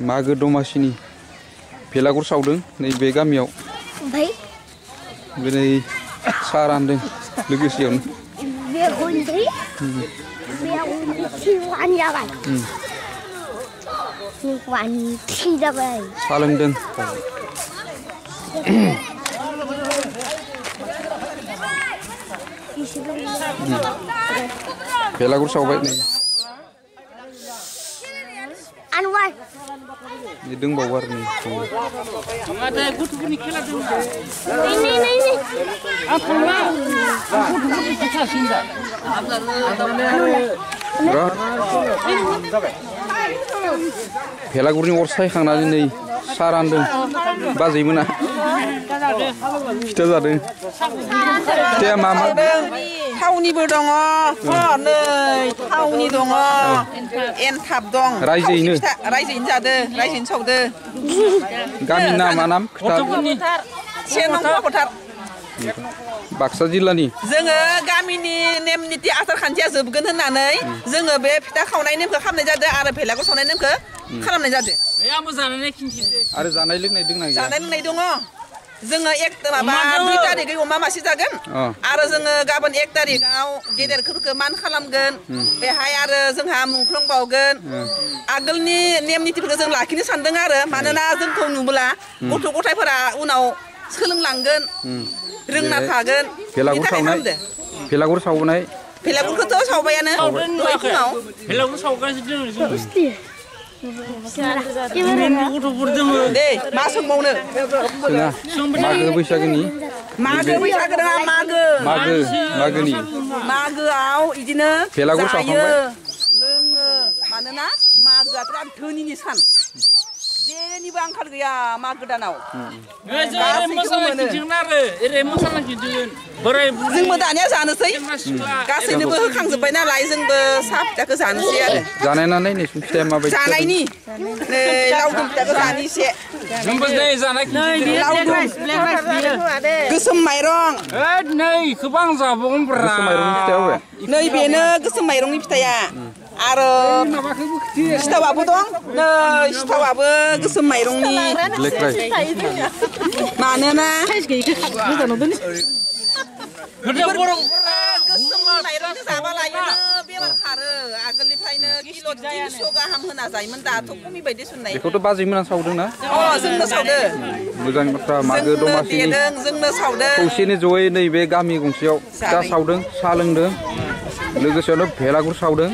मागो दमासिनि भेलागुर सावदों नैबे गामियाव नै साहा रानदों लोगोसेयावनो साहा लोंदों भेलागुर सावबाय नै दंबावो आरो नै भेलागुरनि अर सायखांनानै नै साहा रानदों बाजैमोना फिथा जादों फिथाया मा मा थावनिबो दङ नै थावनि दङ एनथाब दं रायजोयैनो जादो रायजोयैनो सावदो गामिनि नामा नाम बाक्सा जिल्लानि जोङो गामिनि नेम निति आसार खान्थिया जोबगोन होननानै जोङो बे फिथा खावनाय नेमखौ खालामनाय जादों आरो भेलागुर सावनाय नेमखौ खालामनाय जादों आरो जानाय लोंनाय दङ जोङो माबा 2 तारिखै अमा मासे जागोन आरो जोङो गाबोन 1 तारिखआव गेदेरफोरखौ मान खालामगोन बेहाय आरो जोंहा मुंख्लं बावगोन आगोलनि नेम नितिफोरखौ जों लाखिनो सानदों आरो मानोना जोंखौ नुब्ला गथ' गथायफोरा उनाव सोलोंलांगोन रोंना थागोन भेलागुर सावनाय भेलागुरखौथ' सावबायानो दहाय फुङाव भेलागुर सावगासिनो दे मा सोंबावनो मागो बैसागोनि मागोआव बिदिनो भेलागुर सावखांबाय लोङो मानोना मागोआ बिराद धोनिनि सान जेनिबो आंखाल गैया मागो दानाव जोंबो दानिया जानोसै गासैनोबो होखांजोब्बाय नालाय जोंबो साहा फिथाखौ जानोसै आरो जानायनानै नै फिथाया माबायदि जानायनि नै लावदुम फिथाखौ जानि एसे गोसोम माइरं नै गोबां जाबावगोनब्रा नै बेनो गोसोम माइरंनि फिथाया आरो सिथावाबो दं नै सिथावाबो गोसोम माइरंनि मानोना गोसोम माइरंखौ जाबा लायनो बेमार खारो आगोलनिफ्रायनो किल' 300 गाहाम होना जायोमोन दाथ' खमिबाय देसुननाय बेखौथ' बाजैमोना सावदों ना जोंनो सावदों मोजां बाथ्रा मागो दमासिनि जोंनो सावदों खौसेनि जयै नैबे गामि गंसेयाव फिथा सावदों साहा लोंदों लोगोसेयावनो भेलागुर सावदों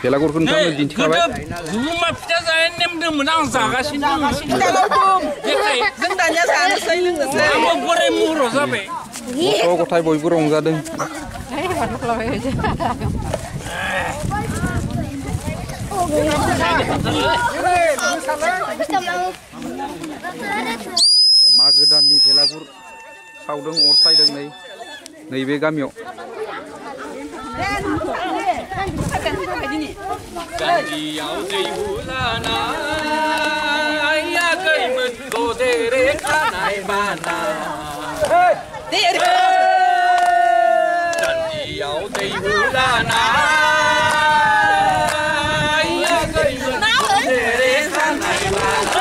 भेलागुरखौ नोंथांनो दिन्थिखाबाय गुबुमा फिथा जानाय नेम दंमोन आं जागासिनो जों दानिया जानोसै लोंनोसै आंबो बोराय महराव जाबाय गथ' गथाय बयबो रंजादों मागो दाननि भेलागुर सावदों अर सायदों नैबे गामियाव गान्दियाव दै हुलानाय आगैमोन ददेरे खानाय बाना गान्दियाव दै हुलानाय आगैमोन ददेरे खानाय बाना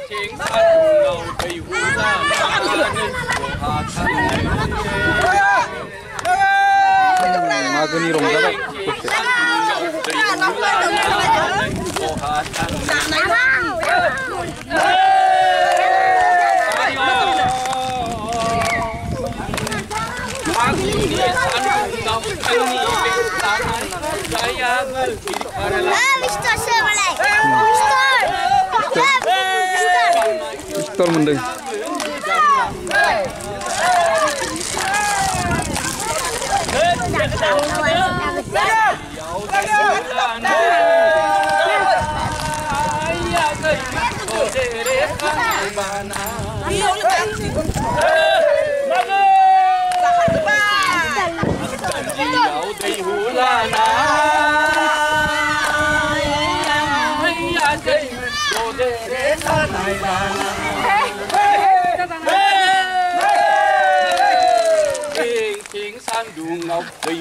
थिं सान्दुङाव दै हुलानाय मागोनि रंजाबाय पिस्तल मोनदों सान्दुङाव दै